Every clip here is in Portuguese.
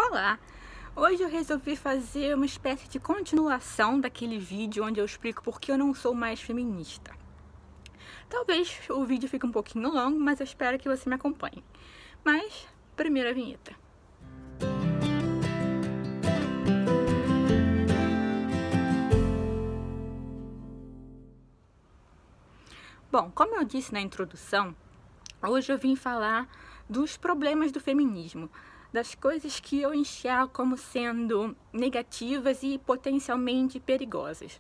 Olá! Hoje eu resolvi fazer uma espécie de continuação daquele vídeo onde eu explico por que eu não sou mais feminista. Talvez o vídeo fique um pouquinho longo, mas eu espero que você me acompanhe. Mas, primeiro a vinheta. Bom, como eu disse na introdução, hoje eu vim falar dos problemas do feminismo, das coisas que eu enxergo como sendo negativas e potencialmente perigosas.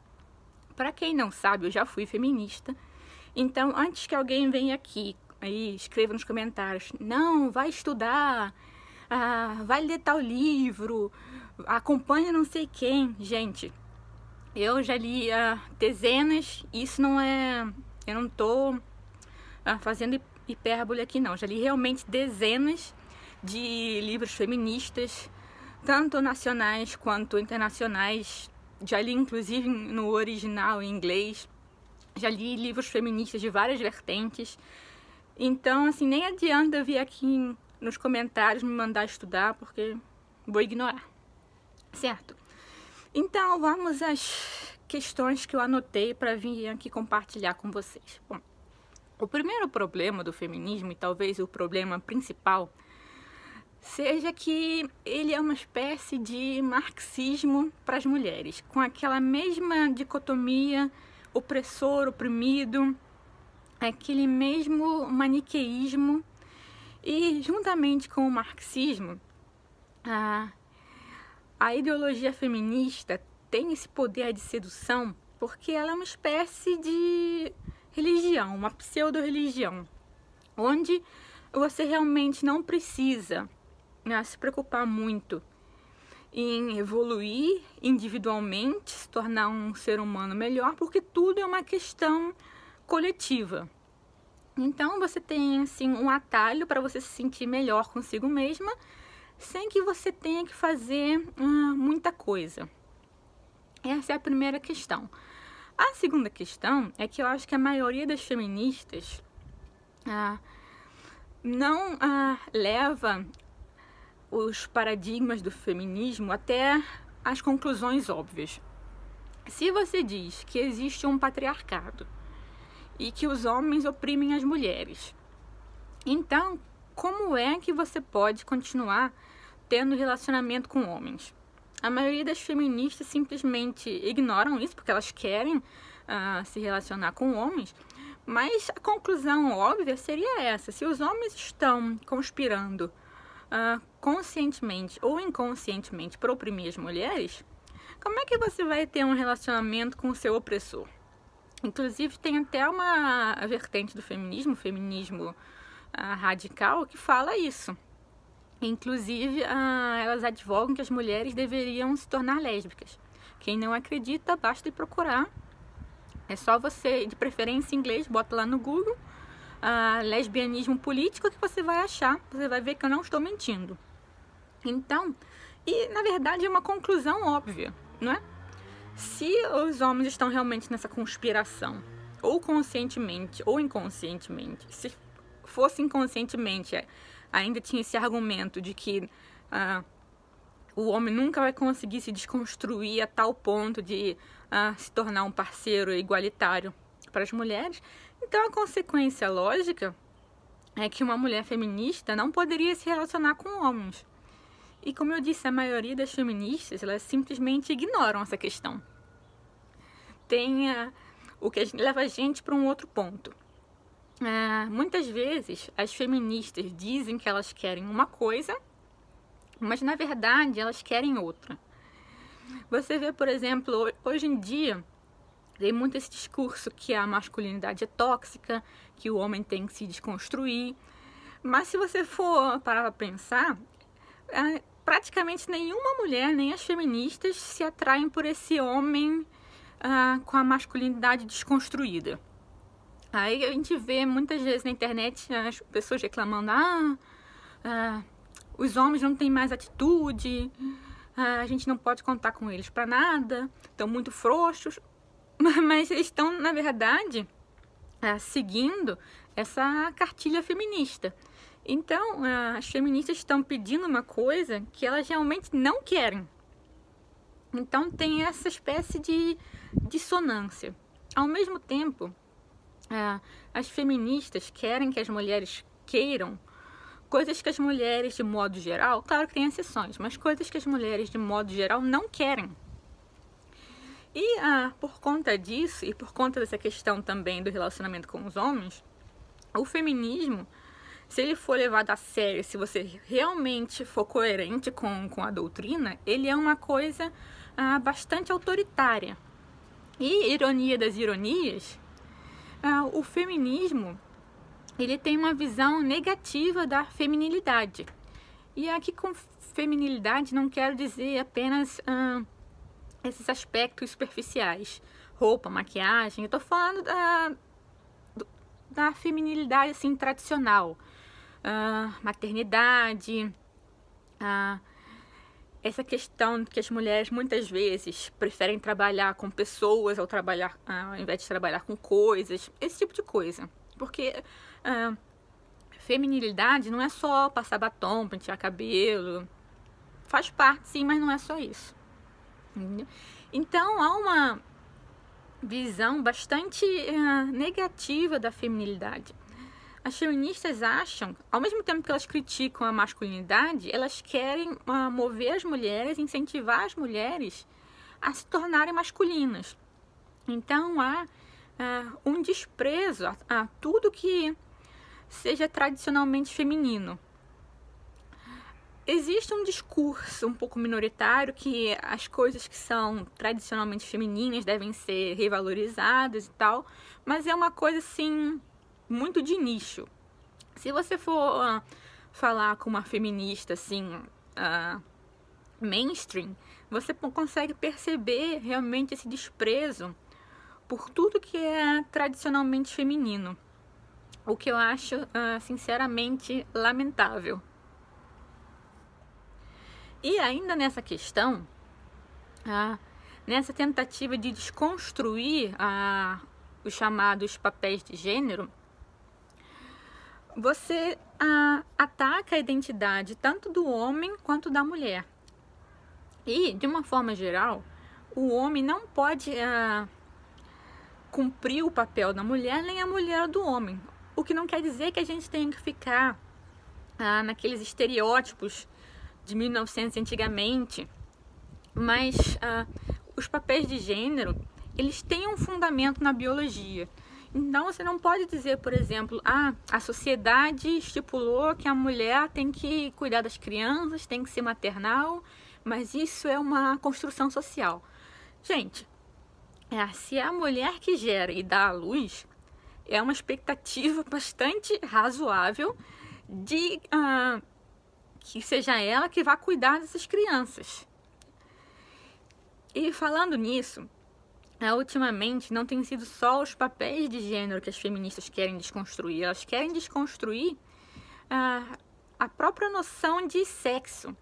Para quem não sabe, eu já fui feminista, então antes que alguém venha aqui e escreva nos comentários, não, vai estudar, vai ler tal livro, acompanha não sei quem. Gente, eu já li dezenas, isso não é... Eu não tô fazendo hipérbole aqui não, já li realmente dezenas de livros feministas, tanto nacionais quanto internacionais. Já li inclusive no original em inglês, já li livros feministas de várias vertentes. Então, assim, nem adianta vir aqui nos comentários me mandar estudar, porque vou ignorar, certo? Então, vamos às questões que eu anotei para vir aqui compartilhar com vocês. Bom, o primeiro problema do feminismo, e talvez o problema principal, seja que ele é uma espécie de marxismo para as mulheres, com aquela mesma dicotomia opressor, oprimido, aquele mesmo maniqueísmo, e juntamente com o marxismo, a ideologia feminista tem esse poder de sedução porque ela é uma espécie de religião, uma pseudo-religião, onde você realmente não precisa se preocupar muito em evoluir individualmente, se tornar um ser humano melhor, porque tudo é uma questão coletiva. Então você tem assim um atalho para você se sentir melhor consigo mesma, sem que você tenha que fazer muita coisa. Essa é a primeira questão. A segunda questão é que eu acho que a maioria das feministas não leva os paradigmas do feminismo até as conclusões óbvias. Se você diz que existe um patriarcado e que os homens oprimem as mulheres, então como é que você pode continuar tendo relacionamento com homens? A maioria das feministas simplesmente ignoram isso, porque elas querem se relacionar com homens, mas a conclusão óbvia seria essa: se os homens estão conspirando conscientemente ou inconscientemente para oprimir as mulheres, como é que você vai ter um relacionamento com o seu opressor? Inclusive tem até uma vertente do feminismo, o feminismo radical, que fala isso. Inclusive, elas advogam que as mulheres deveriam se tornar lésbicas. Quem não acredita, basta ir procurar. É só você, de preferência em inglês, bota lá no Google, lesbianismo político, que você vai achar. Você vai ver que eu não estou mentindo. Então, e na verdade é uma conclusão óbvia, não é? Se os homens estão realmente nessa conspiração, ou conscientemente ou inconscientemente, se fosse inconscientemente, ainda tinha esse argumento de que o homem nunca vai conseguir se desconstruir a tal ponto de se tornar um parceiro igualitário para as mulheres. Então a consequência lógica é que uma mulher feminista não poderia se relacionar com homens. E como eu disse, a maioria das feministas, elas simplesmente ignoram essa questão. Tem o que leva a gente para um outro ponto. Muitas vezes as feministas dizem que elas querem uma coisa, mas na verdade elas querem outra. Você vê, por exemplo, hoje em dia tem muito esse discurso que a masculinidade é tóxica, que o homem tem que se desconstruir. Mas se você for parar para pensar, praticamente nenhuma mulher, nem as feministas, se atraem por esse homem com a masculinidade desconstruída. Aí a gente vê muitas vezes na internet as pessoas reclamando: os homens não têm mais atitude, a gente não pode contar com eles para nada, estão muito frouxos. Mas eles estão, na verdade, seguindo essa cartilha feminista. Então, as feministas estão pedindo uma coisa que elas realmente não querem. Então, tem essa espécie de dissonância. Ao mesmo tempo, as feministas querem que as mulheres queiram coisas que as mulheres, de modo geral, claro que tem exceções, mas coisas que as mulheres, de modo geral, não querem. E por conta disso, e por conta dessa questão também do relacionamento com os homens, o feminismo, se ele for levado a sério, se você realmente for coerente com a doutrina, ele é uma coisa bastante autoritária. E, ironia das ironias, o feminismo, ele tem uma visão negativa da feminilidade. E aqui com feminilidade não quero dizer apenas esses aspectos superficiais, roupa, maquiagem. Eu estou falando da feminilidade assim, tradicional, maternidade, essa questão que as mulheres muitas vezes preferem trabalhar com pessoas ao invés de trabalhar com coisas, esse tipo de coisa. Porque feminilidade não é só passar batom, pentear cabelo, faz parte sim, mas não é só isso. Então há uma visão bastante negativa da feminilidade. As feministas acham, ao mesmo tempo que elas criticam a masculinidade, elas querem mover as mulheres, incentivar as mulheres a se tornarem masculinas. Então há um desprezo a tudo que seja tradicionalmente feminino. Existe um discurso um pouco minoritário que as coisas que são tradicionalmente femininas devem ser revalorizadas e tal, mas é uma coisa assim muito de nicho. Se você for falar com uma feminista assim mainstream, você consegue perceber realmente esse desprezo por tudo que é tradicionalmente feminino, o que eu acho sinceramente lamentável. E ainda nessa questão, nessa tentativa de desconstruir os chamados papéis de gênero, você ataca a identidade tanto do homem quanto da mulher. E, de uma forma geral, o homem não pode cumprir o papel da mulher, nem a mulher do homem. O que não quer dizer que a gente tenha que ficar naqueles estereótipos de 1900 antigamente, mas os papéis de gênero, eles têm um fundamento na biologia. Então você não pode dizer, por exemplo, a sociedade estipulou que a mulher tem que cuidar das crianças, tem que ser maternal, mas isso é uma construção social. Gente, se é a mulher que gera e dá à luz, é uma expectativa bastante razoável de que seja ela que vá cuidar dessas crianças. E falando nisso, ultimamente não tem sido só os papéis de gênero que as feministas querem desconstruir, elas querem desconstruir a própria noção de sexo,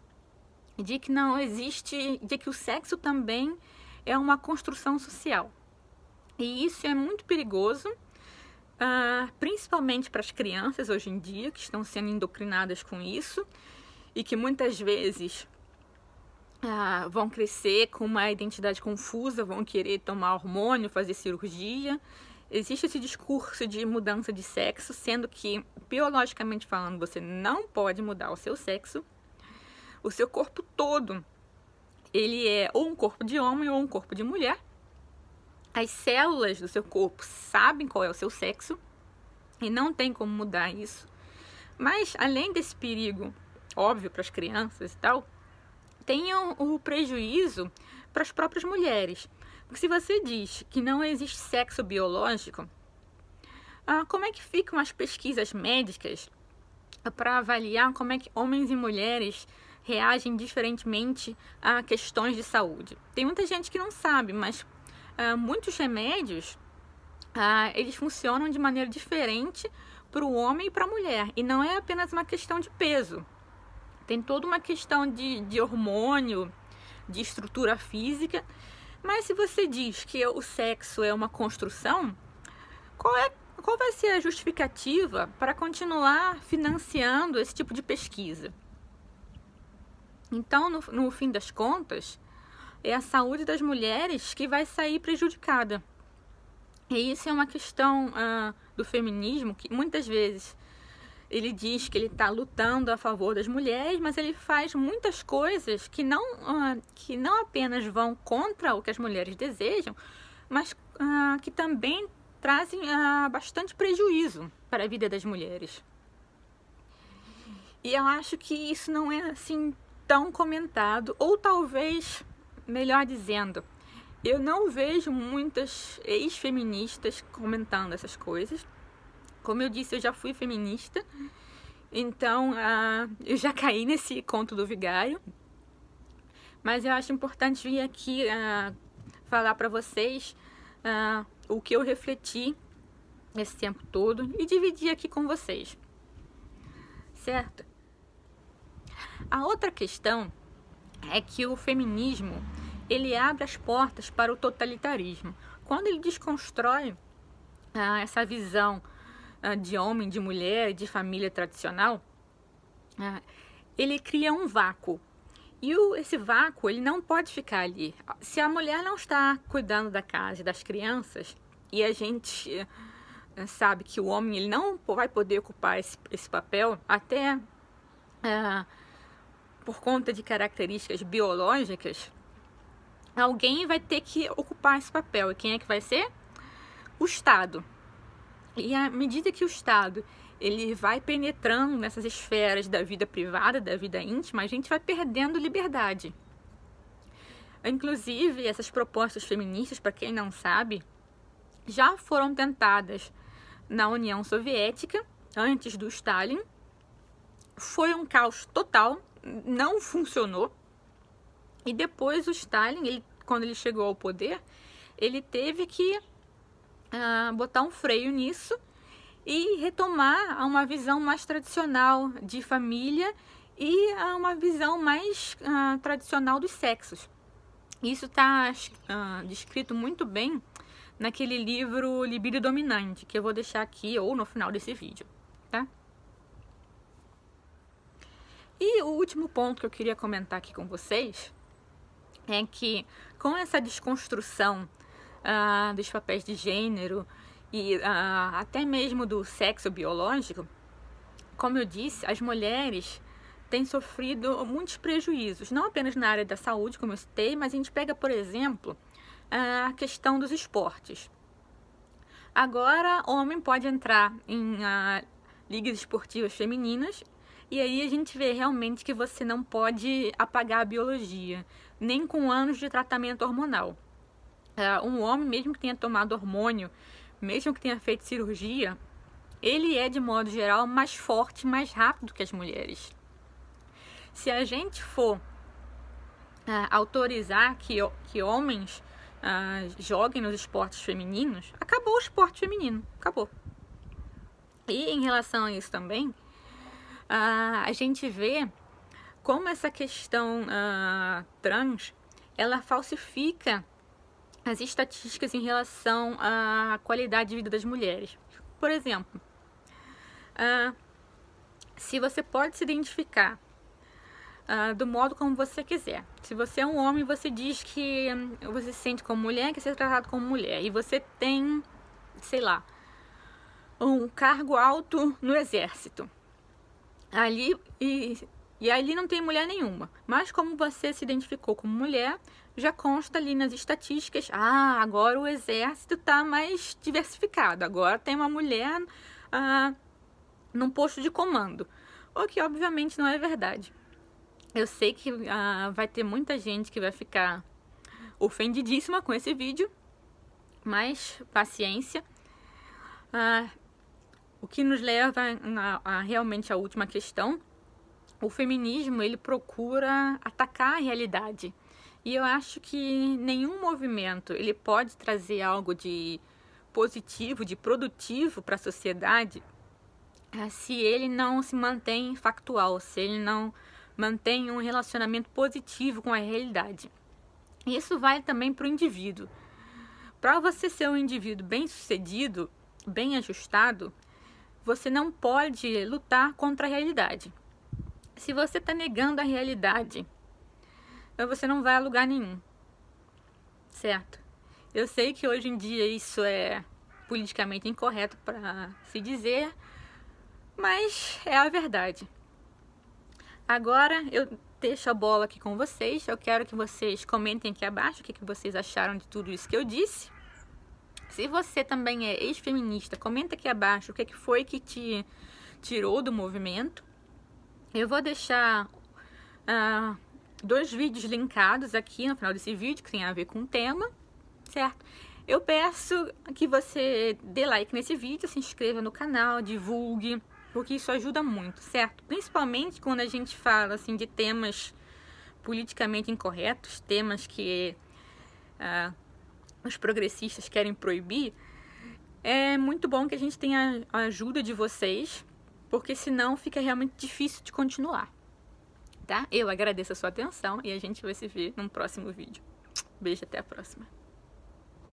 de que não existe, de que o sexo também é uma construção social. E isso é muito perigoso, principalmente para as crianças hoje em dia, que estão sendo indoctrinadas com isso e que muitas vezes vão crescer com uma identidade confusa, vão querer tomar hormônio, fazer cirurgia. Existe esse discurso de mudança de sexo, sendo que, biologicamente falando, você não pode mudar o seu sexo. O seu corpo todo, ele é ou um corpo de homem ou um corpo de mulher. As células do seu corpo sabem qual é o seu sexo e não tem como mudar isso. Mas, além desse perigo óbvio para as crianças e tal, tem o prejuízo para as próprias mulheres. Porque se você diz que não existe sexo biológico, como é que ficam as pesquisas médicas para avaliar como é que homens e mulheres reagem diferentemente a questões de saúde? Tem muita gente que não sabe, mas muitos remédios eles funcionam de maneira diferente para o homem e para a mulher. E não é apenas uma questão de peso. Tem toda uma questão de hormônio, de estrutura física. Mas se você diz que o sexo é uma construção, qual vai ser a justificativa para continuar financiando esse tipo de pesquisa? Então, no fim das contas, é a saúde das mulheres que vai sair prejudicada. E isso é uma questão do feminismo, que muitas vezes ele diz que ele está lutando a favor das mulheres, mas ele faz muitas coisas que não apenas vão contra o que as mulheres desejam, mas que também trazem bastante prejuízo para a vida das mulheres. E eu acho que isso não é assim tão comentado, ou talvez, melhor dizendo, eu não vejo muitas ex-feministas comentando essas coisas. Como eu disse, eu já fui feminista, então eu já caí nesse conto do vigário. Mas eu acho importante vir aqui falar para vocês o que eu refleti esse tempo todo e dividir aqui com vocês, certo? A outra questão é que o feminismo, ele abre as portas para o totalitarismo. Quando ele desconstrói essa visão de homem, de mulher, de família tradicional, ele cria um vácuo. E esse vácuo, ele não pode ficar ali. Se a mulher não está cuidando da casa e das crianças, e a gente sabe que o homem ele não vai poder ocupar esse papel, até por conta de características biológicas, alguém vai ter que ocupar esse papel. E quem é que vai ser? O Estado. E à medida que o Estado ele vai penetrando nessas esferas da vida privada, da vida íntima, a gente vai perdendo liberdade. Inclusive, essas propostas feministas, para quem não sabe, já foram tentadas na União Soviética, antes do Stalin. Foi um caos total, não funcionou. E depois o Stalin, quando ele chegou ao poder, ele teve que botar um freio nisso e retomar uma visão mais tradicional de família e uma visão mais tradicional dos sexos. Isso está descrito muito bem naquele livro Libido Dominante, que eu vou deixar aqui ou no final desse vídeo, tá? E o último ponto que eu queria comentar aqui com vocês é que com essa desconstrução dos papéis de gênero e até mesmo do sexo biológico, como eu disse, as mulheres têm sofrido muitos prejuízos, não apenas na área da saúde, como eu citei, mas a gente pega, por exemplo, a questão dos esportes. Agora, homem pode entrar em ligas esportivas femininas e aí a gente vê realmente que você não pode apagar a biologia, nem com anos de tratamento hormonal. Um homem, mesmo que tenha tomado hormônio, mesmo que tenha feito cirurgia, ele é, de modo geral, mais forte, mais rápido que as mulheres. Se a gente for autorizar que homens joguem nos esportes femininos, acabou o esporte feminino, acabou. E em relação a isso também, a gente vê como essa questão trans, ela falsifica as estatísticas em relação à qualidade de vida das mulheres. Por exemplo, se você pode se identificar do modo como você quiser. Se você é um homem, você diz que você se sente como mulher, quer ser tratado como mulher. E você tem, sei lá, um cargo alto no exército. E ali não tem mulher nenhuma. Mas como você se identificou como mulher, já consta ali nas estatísticas, agora o exército está mais diversificado. Agora tem uma mulher num posto de comando. O que obviamente não é verdade. Eu sei que vai ter muita gente que vai ficar ofendidíssima com esse vídeo, mas paciência. O que nos leva realmente à última questão. O feminismo, ele procura atacar a realidade. E eu acho que nenhum movimento ele pode trazer algo de positivo, de produtivo para a sociedade, se ele não se mantém factual, se ele não mantém um relacionamento positivo com a realidade. Isso vale também para o indivíduo. Para você ser um indivíduo bem-sucedido, bem ajustado, você não pode lutar contra a realidade. Se você está negando a realidade, então você não vai a lugar nenhum, certo? Eu sei que hoje em dia isso é politicamente incorreto para se dizer, mas é a verdade. Agora eu deixo a bola aqui com vocês. Eu quero que vocês comentem aqui abaixo o que vocês acharam de tudo isso que eu disse. Se você também é ex-feminista, comenta aqui abaixo o que foi que te tirou do movimento. Eu vou deixar 2 vídeos linkados aqui no final desse vídeo, que tem a ver com o tema, certo? Eu peço que você dê like nesse vídeo, se inscreva no canal, divulgue, porque isso ajuda muito, certo? Principalmente quando a gente fala assim de temas politicamente incorretos, temas que os progressistas querem proibir. É muito bom que a gente tenha a ajuda de vocês, porque senão fica realmente difícil de continuar, tá? Eu agradeço a sua atenção e a gente vai se ver num próximo vídeo. Beijo, até a próxima.